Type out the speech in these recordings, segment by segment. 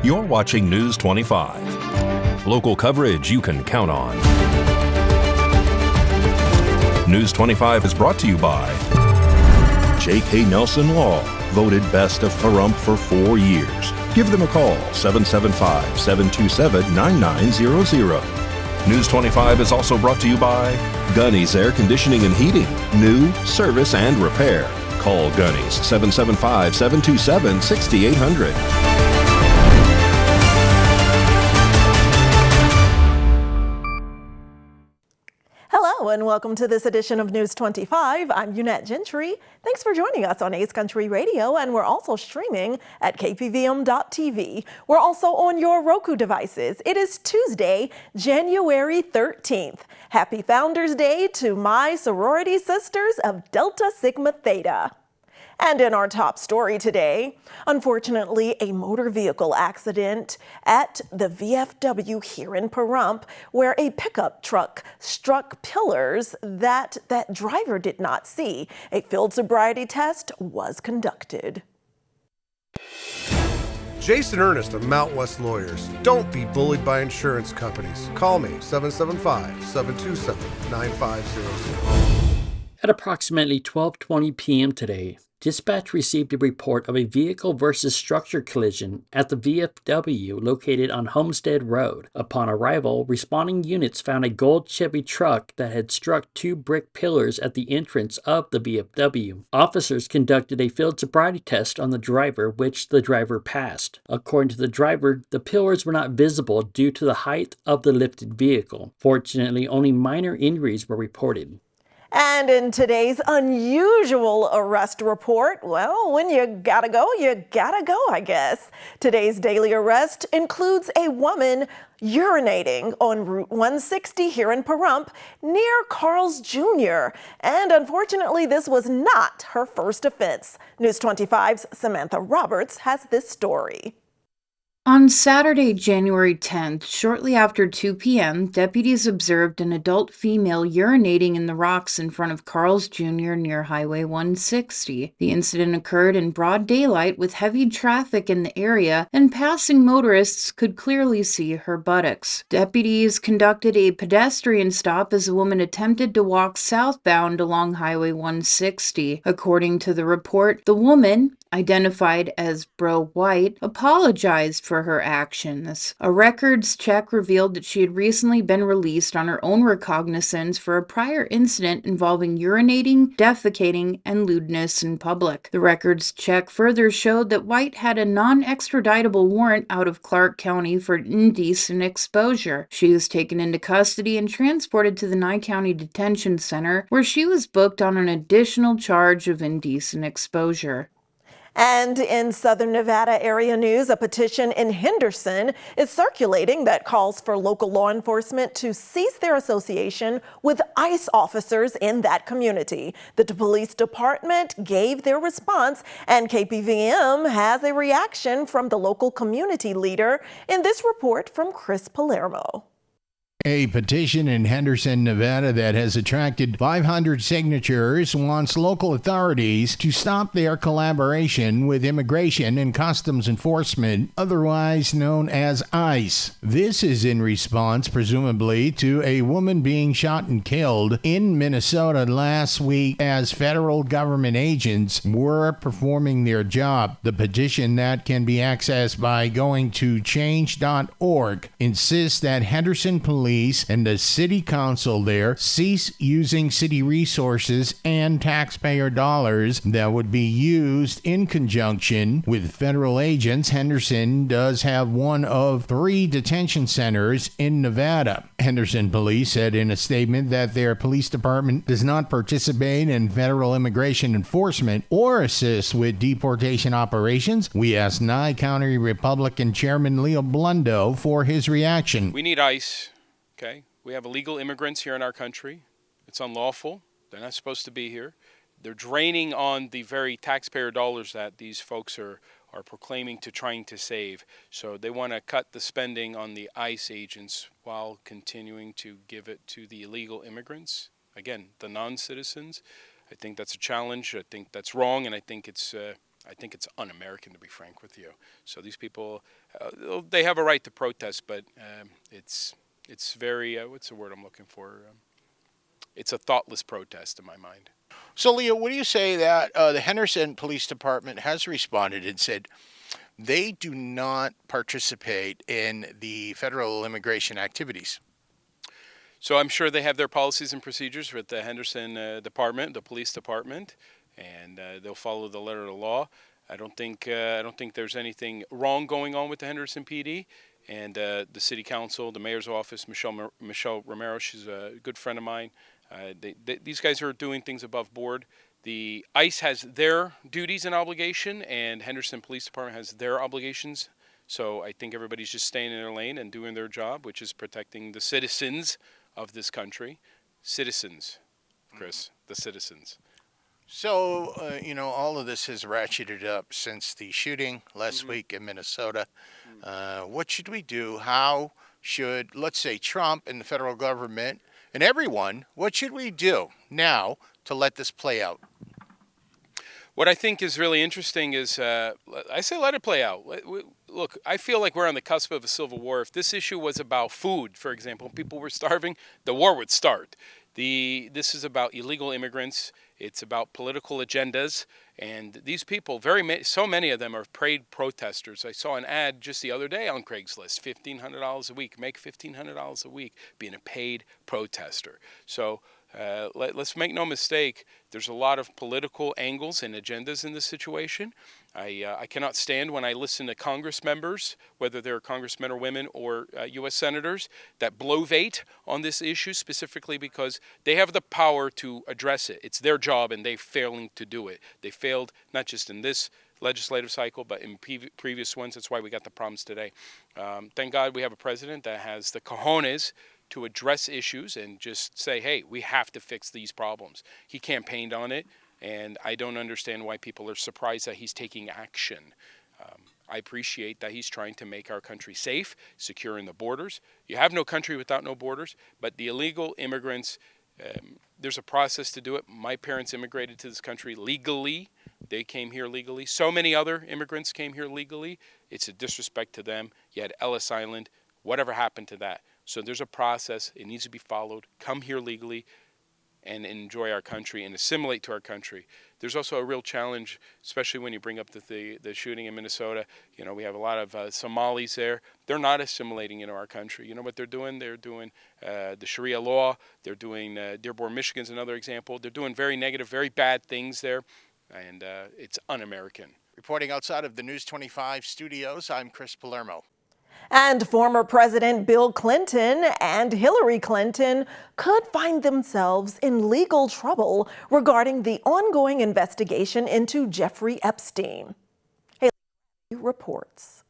You're watching News 25. Local coverage you can count on. News 25 is brought to you by J.K. Nelson Law, voted best of Pahrump for 4 years. Give them a call, 775-727-9900. News 25 is also brought to you by Gunny's Air Conditioning and Heating. New, service, and repair. Call Gunny's, 775-727-6800. Hello and welcome to this edition of News 25. I'm Unette Gentry. Thanks for joining us on Ace Country Radio, and we're also streaming at KPVM.TV. We're also on your Roku devices. It is Tuesday, January 13th. Happy Founders Day to my sorority sisters of Delta Sigma Theta. And in our top story today, unfortunately, a motor vehicle accident at the VFW here in Pahrump, where a pickup truck struck pillars that driver did not see. A field sobriety test was conducted. Jason Ernest of Mount West Lawyers. Don't be bullied by insurance companies. Call me, 775-727-9500. At approximately 12:20 p.m. today, dispatch received a report of a vehicle versus structure collision at the VFW located on Homestead Road. Upon arrival, responding units found a gold Chevy truck that had struck 2 brick pillars at the entrance of the VFW. Officers conducted a field sobriety test on the driver, which the driver passed. According to the driver, the pillars were not visible due to the height of the lifted vehicle. Fortunately, only minor injuries were reported. And in today's unusual arrest report, well, when you gotta go, I guess. Today's daily arrest includes a woman urinating on Route 160 here in Pahrump near Carl's Jr. And unfortunately, this was not her first offense. News 25's Samantha Roberts has this story. On Saturday, January 10th, shortly after 2 p.m., deputies observed an adult female urinating in the rocks in front of Carl's Jr. near Highway 160. The incident occurred in broad daylight with heavy traffic in the area, and passing motorists could clearly see her buttocks. Deputies conducted a pedestrian stop as a woman attempted to walk southbound along Highway 160. According to the report, the woman, identified as Bro White, apologized for her actions. A records check revealed that she had recently been released on her own recognizance for a prior incident involving urinating, defecating, and lewdness in public. The records check further showed that White had a non-extraditable warrant out of Clark County for indecent exposure. She was taken into custody and transported to the Nye County Detention Center, where she was booked on an additional charge of indecent exposure. And in Southern Nevada area news, a petition in Henderson is circulating that calls for local law enforcement to cease their association with ICE officers in that community. The police department gave their response, and KPVM has a reaction from the local community leader in this report from Chris Palermo. A petition in Henderson, Nevada that has attracted 500 signatures wants local authorities to stop their collaboration with Immigration and Customs Enforcement, otherwise known as ICE. This is in response, presumably, to a woman being shot and killed in Minnesota last week as federal government agents were performing their job. The petition, that can be accessed by going to change.org, insists that Henderson Police and the city council there cease using city resources and taxpayer dollars that would be used in conjunction with federal agents. Henderson does have one of 3 detention centers in Nevada. Henderson Police said in a statement that their police department does not participate in federal immigration enforcement or assist with deportation operations. We asked Nye County Republican Chairman Leo Blundo for his reaction. We need ICE. Okay, we have illegal immigrants here in our country. It's unlawful. They're not supposed to be here. They're draining on the very taxpayer dollars that these folks are proclaiming to trying to save. So they want to cut the spending on the ICE agents while continuing to give it to the illegal immigrants. Again, the non-citizens. I think that's a challenge. I think that's wrong, and I think it's I think it's un-American, to be frank with you. So these people, they have a right to protest, but it's very, what's the word I'm looking for? It's a thoughtless protest in my mind. So, Leo, what do you say that the Henderson Police Department has responded and said they do not participate in the federal immigration activities? So I'm sure they have their policies and procedures with the Henderson department, the police department, and they'll follow the letter of the law. I don't think there's anything wrong going on with the Henderson PD. And the city council, the mayor's office, Michelle Romero, she's a good friend of mine. These guys are doing things above board. The ICE has their duties and obligation, and Henderson Police Department has their obligations. So I think everybody's just staying in their lane and doing their job, which is protecting the citizens of this country. Citizens, Chris, the citizens. So, all of this has ratcheted up since the shooting last week in Minnesota. What should we do? How should, let's say, Trump and the federal government and everyone, what should we do now to let this play out? What I think is really interesting is, I say let it play out. Look, I feel like we're on the cusp of a civil war. If this issue was about food, for example, people were starving, the war would start. This is about illegal immigrants. It's about political agendas. And these people, so many of them are paid protesters. I saw an ad just the other day on Craigslist, $1,500 a week, make $1,500 a week being a paid protester. So let's make no mistake, there's a lot of political angles and agendas in this situation. I cannot stand when I listen to Congress members, whether they're congressmen or women or U.S. senators, that bloviate on this issue specifically because they have the power to address it. It's their job and they're failing to do it. They failed not just in this legislative cycle, but in previous ones. That's why we got the problems today. Thank God we have a president that has the cojones to address issues and just say, hey, we have to fix these problems. He campaigned on it, and I don't understand why people are surprised that he's taking action. I appreciate that he's trying to make our country safe, securing the borders. You have no country without no borders, but the illegal immigrants, there's a process to do it. My parents immigrated to this country legally. They came here legally. So many other immigrants came here legally. It's a disrespect to them. You had Ellis Island. Whatever happened to that? So there's a process. It needs to be followed. Come here legally and enjoy our country and assimilate to our country. There's also a real challenge, especially when you bring up the shooting in Minnesota. You know, we have a lot of Somalis there. They're not assimilating into our country. You know what they're doing? They're doing the Sharia law. They're doing Dearborn, Michigan's another example. They're doing very negative, very bad things there, and it's un-American. Reporting outside of the News 25 studios, I'm Chris Palermo. And former President Bill Clinton and Hillary Clinton could find themselves in legal trouble regarding the ongoing investigation into Jeffrey Epstein. Haley reports.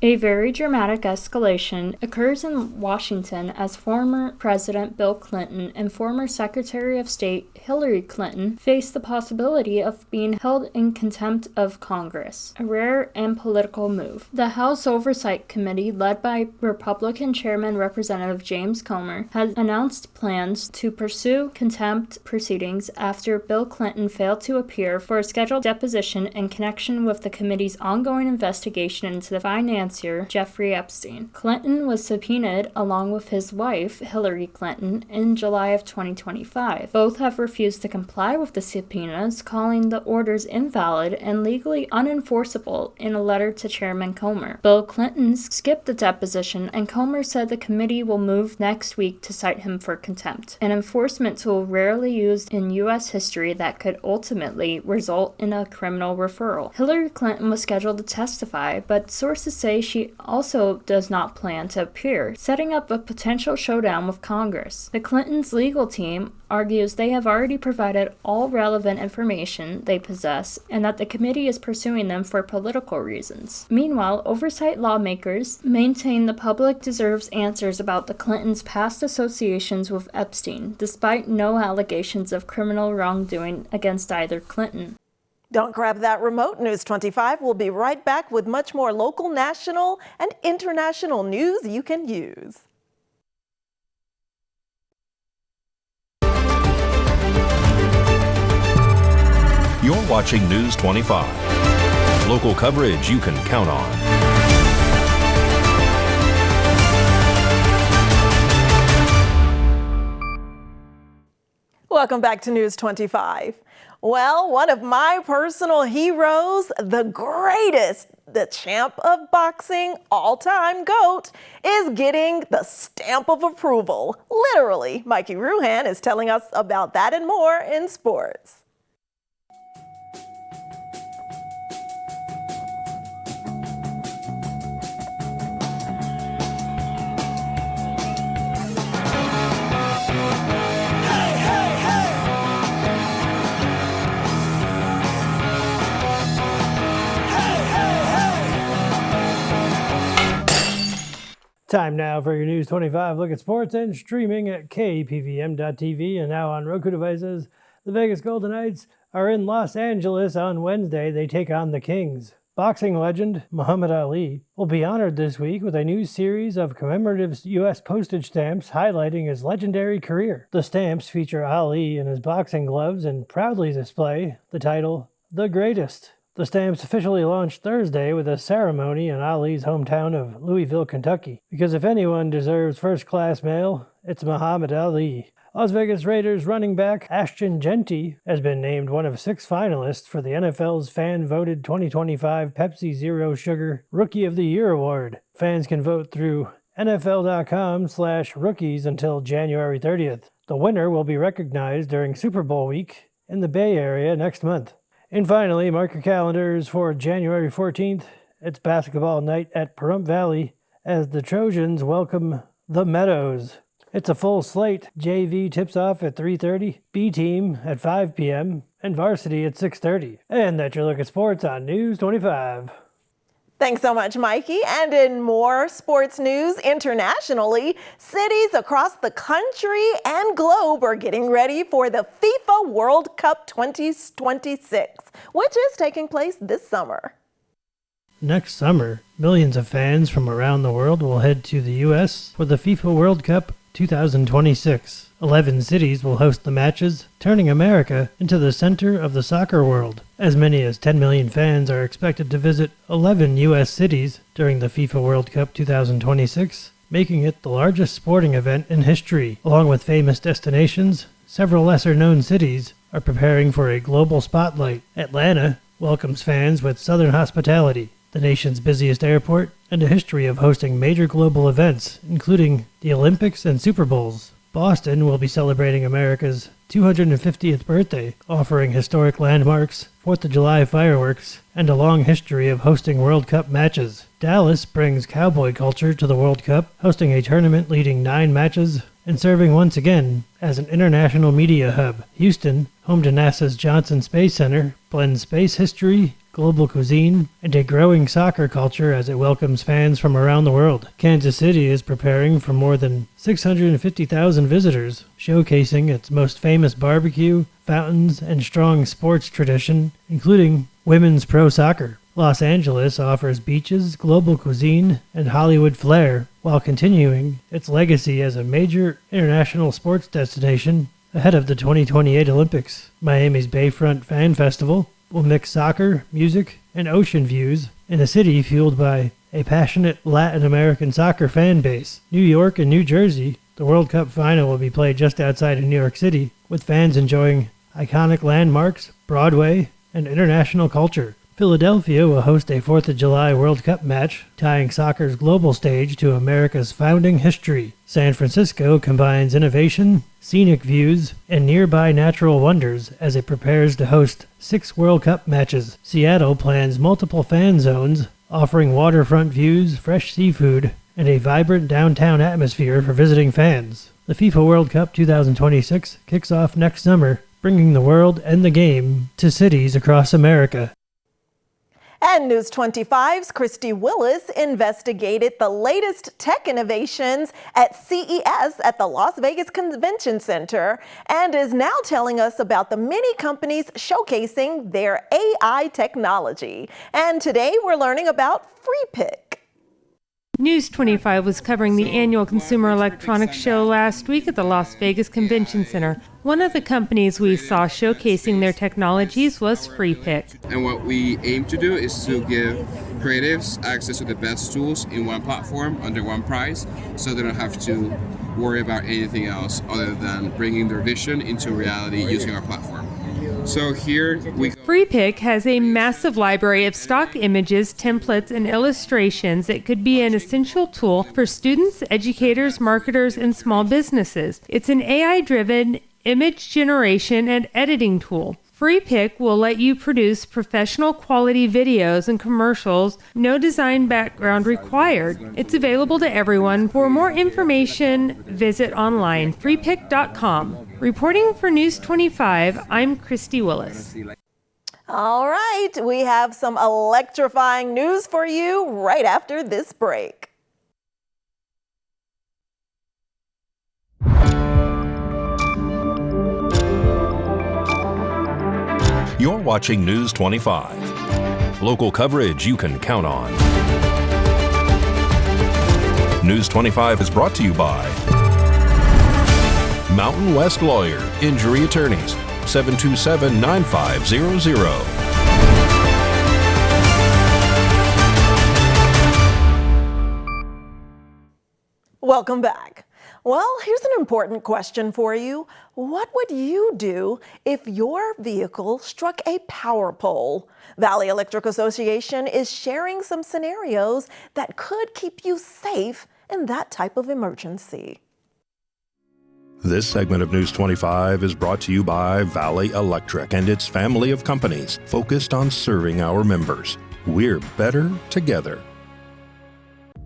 A very dramatic escalation occurs in Washington as former President Bill Clinton and former Secretary of State Hillary Clinton face the possibility of being held in contempt of Congress, a rare and political move. The House Oversight Committee, led by Republican Chairman Representative James Comer, has announced plans to pursue contempt proceedings after Bill Clinton failed to appear for a scheduled deposition in connection with the committee's ongoing investigation into the financier Jeffrey Epstein. Clinton was subpoenaed along with his wife, Hillary Clinton, in July of 2025. Both have refused to comply with the subpoenas, calling the orders invalid and legally unenforceable in a letter to Chairman Comer. Bill Clinton skipped the deposition, and Comer said the committee will move next week to cite him for contempt, an enforcement tool rarely used in U.S. history that could ultimately result in a criminal referral. Hillary Clinton was scheduled to testify, but sources say she also does not plan to appear, setting up a potential showdown with Congress. The Clintons' legal team argues they have already provided all relevant information they possess and that the committee is pursuing them for political reasons. Meanwhile, oversight lawmakers maintain the public deserves answers about the Clintons' past associations with Epstein, despite no allegations of criminal wrongdoing against either Clinton. Don't grab that remote. News 25 will be right back with much more local, national, and international news you can use. You're watching News 25. local coverage you can count on. Welcome back to News 25. Well, one of my personal heroes, the greatest, the champ of boxing, all-time GOAT, is getting the stamp of approval. Literally, Mikey Ruhan is telling us about that and more in sports. Time now for your News 25 look at sports and streaming at KPVM.TV and now on Roku devices. The Vegas Golden Knights are in Los Angeles on Wednesday. They take on the Kings. Boxing legend Muhammad Ali will be honored this week with a new series of commemorative U.S. postage stamps highlighting his legendary career. The stamps feature Ali in his boxing gloves and proudly display the title, The Greatest. The stamps officially launched Thursday with a ceremony in Ali's hometown of Louisville, Kentucky. Because if anyone deserves first-class mail, it's Muhammad Ali. Las Vegas Raiders running back Ashton Genty has been named one of 6 finalists for the NFL's fan-voted 2025 Pepsi Zero Sugar Rookie of the Year Award. Fans can vote through NFL.com/rookies until January 30th. The winner will be recognized during Super Bowl week in the Bay Area next month. And finally, mark your calendars for January 14th. It's basketball night at Pahrump Valley as the Trojans welcome the Meadows. It's a full slate. JV tips off at 3:30, B team at 5 p.m., and varsity at 6:30. And that's your look at sports on News 25. Thanks so much, Mikey. And in more sports news internationally, cities across the country and globe are getting ready for the FIFA World Cup 2026, which is taking place this summer. Next summer, millions of fans from around the world will head to the U.S. for the FIFA World Cup 2026. 11 cities will host the matches, turning America into the center of the soccer world. As many as 10 million fans are expected to visit 11 U.S. cities during the FIFA World Cup 2026, making it the largest sporting event in history. Along with famous destinations, several lesser-known cities are preparing for a global spotlight. Atlanta welcomes fans with Southern hospitality, the nation's busiest airport, and a history of hosting major global events, including the Olympics and Super Bowls. Boston will be celebrating America's 250th birthday, offering historic landmarks, 4th of July fireworks, and a long history of hosting World Cup matches. Dallas brings cowboy culture to the World Cup, hosting a tournament leading 9 matches and serving once again as an international media hub. Houston, home to NASA's Johnson Space Center, blends space history, global cuisine, and a growing soccer culture as it welcomes fans from around the world. Kansas City is preparing for more than 650,000 visitors, showcasing its most famous barbecue, fountains, and strong sports tradition, including women's pro soccer. Los Angeles offers beaches, global cuisine, and Hollywood flair, while continuing its legacy as a major international sports destination ahead of the 2028 Olympics. Miami's Bayfront Fan Festival will mix soccer, music, and ocean views in a city fueled by a passionate Latin American soccer fan base. New York and New Jersey, the World Cup final will be played just outside of New York City, with fans enjoying iconic landmarks, Broadway, and international culture. Philadelphia will host a 4th of July World Cup match, tying soccer's global stage to America's founding history. San Francisco combines innovation, scenic views, and nearby natural wonders as it prepares to host 6 World Cup matches. Seattle plans multiple fan zones, offering waterfront views, fresh seafood, and a vibrant downtown atmosphere for visiting fans. The FIFA World Cup 2026 kicks off next summer, bringing the world and the game to cities across America. And News 25's Christy Willis investigated the latest tech innovations at CES at the Las Vegas Convention Center and is now telling us about the many companies showcasing their AI technology. And today we're learning about FreePick. News 25 was covering the annual Consumer Electronics Show last week at the Las Vegas Convention Center. One of the companies we saw showcasing their technologies was FreePick. And what we aim to do is to give creatives access to the best tools in one platform under one price, so they don't have to worry about anything else other than bringing their vision into reality using our platform. So here we go. FreePick has a massive library of stock images, templates, and illustrations that could be an essential tool for students, educators, marketers, and small businesses. It's an AI-driven image generation and editing tool. FreePick will let you produce professional quality videos and commercials, no design background required. It's available to everyone. For more information, visit online, freepick.com. Reporting for News 25, I'm Christy Willis. All right, we have some electrifying news for you right after this break. You're watching News 25. Local coverage you can count on. News 25 is brought to you by Mountain West Lawyer, Injury Attorneys, 727-9500. Welcome back. Well, here's an important question for you. What would you do if your vehicle struck a power pole? Valley Electric Association is sharing some scenarios that could keep you safe in that type of emergency. This segment of News 25 is brought to you by Valley Electric and its family of companies focused on serving our members. We're better together.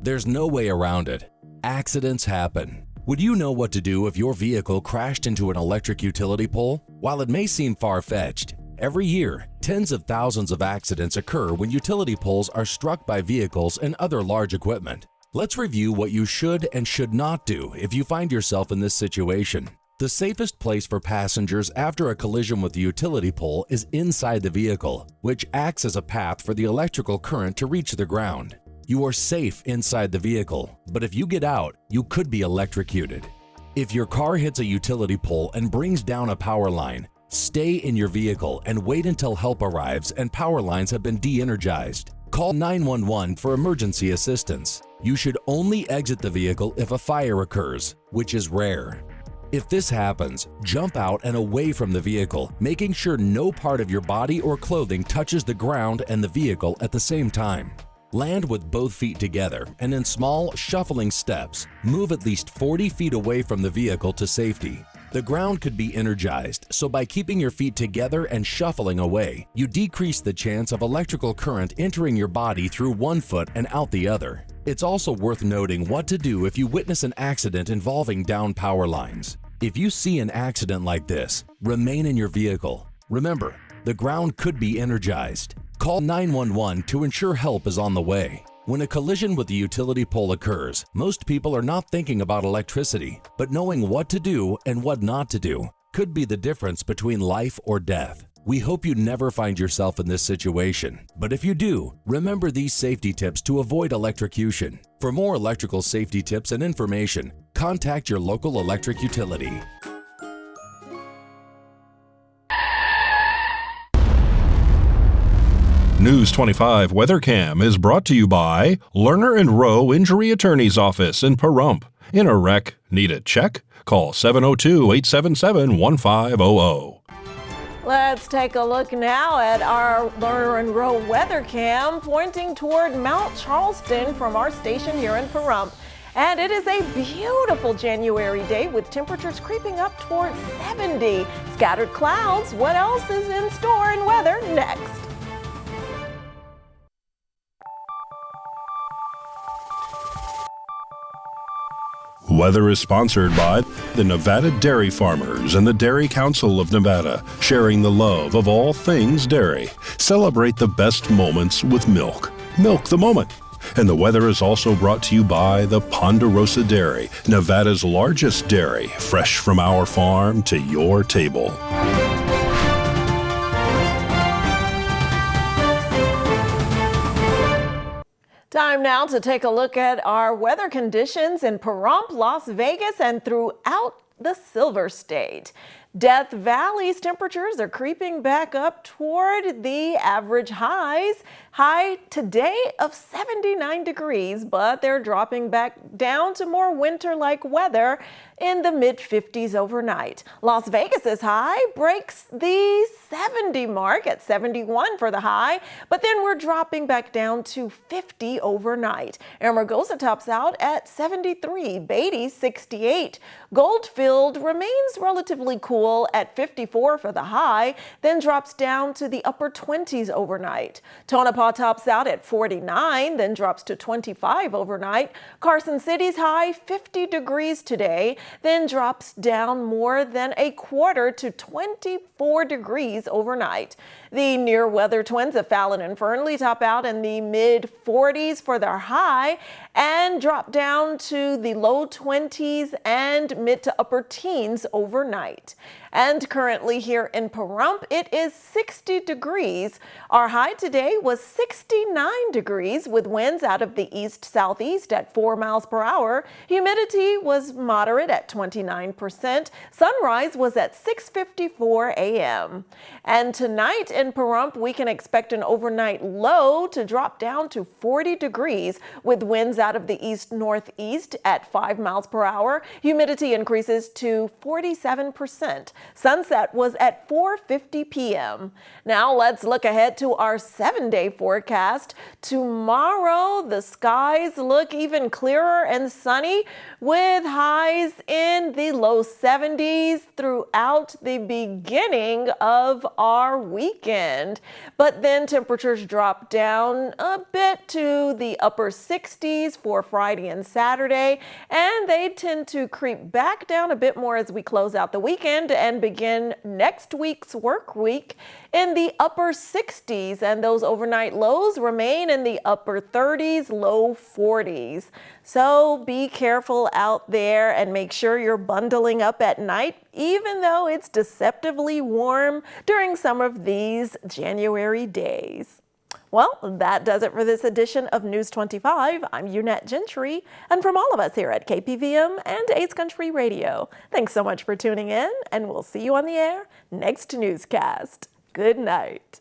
There's no way around it. Accidents happen. Would you know what to do if your vehicle crashed into an electric utility pole? While it may seem far-fetched, every year, tens of thousands of accidents occur when utility poles are struck by vehicles and other large equipment. Let's review what you should and should not do if you find yourself in this situation. The safest place for passengers after a collision with the utility pole is inside the vehicle, which acts as a path for the electrical current to reach the ground. You are safe inside the vehicle, but if you get out, you could be electrocuted. If your car hits a utility pole and brings down a power line, stay in your vehicle and wait until help arrives and power lines have been de-energized. Call 911 for emergency assistance. You should only exit the vehicle if a fire occurs, which is rare. If this happens, jump out and away from the vehicle, making sure no part of your body or clothing touches the ground and the vehicle at the same time. Land with both feet together and in small, shuffling steps, move at least 40 feet away from the vehicle to safety. The ground could be energized, so by keeping your feet together and shuffling away, you decrease the chance of electrical current entering your body through one foot and out the other. It's also worth noting what to do if you witness an accident involving down power lines. If you see an accident like this, remain in your vehicle. Remember, the ground could be energized. Call 911 to ensure help is on the way. When a collision with the utility pole occurs, most people are not thinking about electricity, but knowing what to do and what not to do could be the difference between life or death. We hope you never find yourself in this situation, but if you do, remember these safety tips to avoid electrocution. For more electrical safety tips and information, contact your local electric utility. News 25 WeatherCam is brought to you by Lerner and Rowe Injury Attorney's Office in Pahrump. In a wreck, need a check? Call 702-877-1500. Let's take a look now at our Lerner and Rowe weather cam pointing toward Mount Charleston from our station here in Pahrump. And it is a beautiful January day with temperatures creeping up towards 70. Scattered clouds. What else is in store in weather next? Weather is sponsored by the Nevada Dairy Farmers and the Dairy Council of Nevada, sharing the love of all things dairy. Celebrate the best moments with milk. Milk the moment. And the weather is also brought to you by the Ponderosa Dairy, Nevada's largest dairy, fresh from our farm to your table. Time now to take a look at our weather conditions in Pahrump, Las Vegas, and throughout the Silver State. Death Valley's temperatures are creeping back up toward the average highs. High today of 79 degrees, but they're dropping back down to more winter-like weather in the mid-50s overnight. Las Vegas's high breaks the 70 mark at 71 for the high, but then we're dropping back down to 50 overnight. Amargosa tops out at 73, Beatty 68. Goldfield remains relatively cool at 54 for the high, then drops down to the upper 20s overnight. Tonopah tops out at 49, then drops to 25 overnight. Carson City's high 50 degrees today, then drops down more than a quarter to 24 degrees overnight. The near weather twins of Fallon and Fernley top out in the mid 40s for their high and drop down to the low 20s and mid to upper teens overnight. And currently here in Pahrump, it is 60 degrees. Our high today was 69 degrees with winds out of the east-southeast at 4 miles per hour. Humidity was moderate at 29%. Sunrise was at 6:54 a.m. And tonight in Pahrump, we can expect an overnight low to drop down to 40 degrees with winds out of the east-northeast at 5 miles per hour. Humidity increases to 47%. Sunset was at 4:50 p.m. Now let's look ahead to our 7-day forecast. Tomorrow, the skies look even clearer and sunny with highs in the low 70s throughout the beginning of our weekend. But then temperatures drop down a bit to the upper 60s for Friday and Saturday, and they tend to creep back down a bit more as we close out the weekend and begin next week's work week in the upper 60s, and those overnight lows remain in the upper 30s, low 40s. So be careful out there and make sure you're bundling up at night, even though it's deceptively warm during some of these January days. Well, that does it for this edition of News 25. I'm Unette Gentry, and from all of us here at KPVM and Ace Country Radio, thanks so much for tuning in, and we'll see you on the air next newscast. Good night.